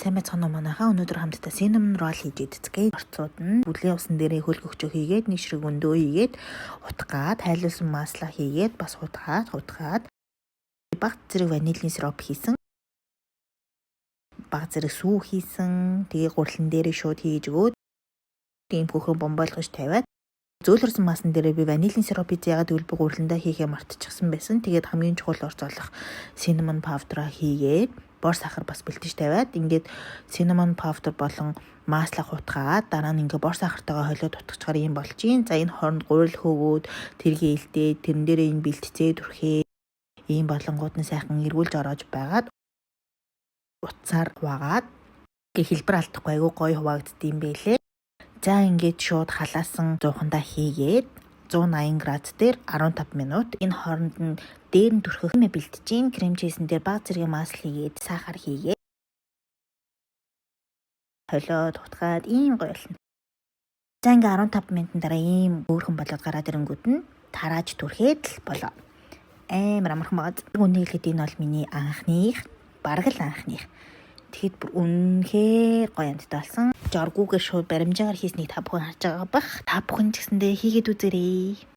Сайн байцгаана уу манайхаа. Өнөөдөр хамтдаа cinnamon roll хийж идцгээе. Орцууд нь бүлгийн усан дээрээ хөл хөгчөө хийгээд нэг ширэг өндөө хийгээд утгаад хайлуулсан маслаа хийгээд бас хутгаад баг зэрэг ванилийн сироп хийсэн. Баг зэрэг сүү хийсэн. Тэгээ гурлан дээрээ шууд хийж өгөөд тийм хөхөн бомбойлгож тавиад зөөлрсөн маасан дээрээ би ванилийн сиропыг яагаад гэвэл би гурландаа хийхээ мартчихсан байсан. Тэгээд хамгийн чухал орцоолох cinnamon powder хийгээд бор сахар бас бэлтэж тавиад ингээд cinnamon powder болон маслаа хутгаад дараа нь ингээд бор сахартайгаа холиод утгачаар юм болж юм. За энэ хооронд гурил хөгөөд тэргээ илтээд тэрэн дээрээ энэ бэлтцээ түрхээ ийм болонгууд нь сайхан эргүүлж ороож байгаад утсаар хуваагаад хэлбэр алдахгүй айгүй гоё хуваагддсан юм байлээ. За ингээд шууд халаасан зуухандаа хийгээд 180 градус дээр 15 минут энэ хооронд нь дээр нь түрхэх мэ бэлтжин крем чизэн дээр баг зэрэг масл хийгээд сахар хийгээд холиод утгаад ийм гоё болно. За ингээд 15 минутын дараа ийм өөрхөн болоод гараад ирэнгүүт нь тарааж түрхээд л болоо. Амар амархан багт. Үнийг хэлэхэд энэ бол миний бараг л анхных. Тэгэхэд бүр үнэхээр гоё амттай болсон. Жоргүүгээр шууд баримжаагаар хийснийг та бүхэн харж байгаа бах. Та бүхэн ч гэсэндээ хийгээд үзээрэй.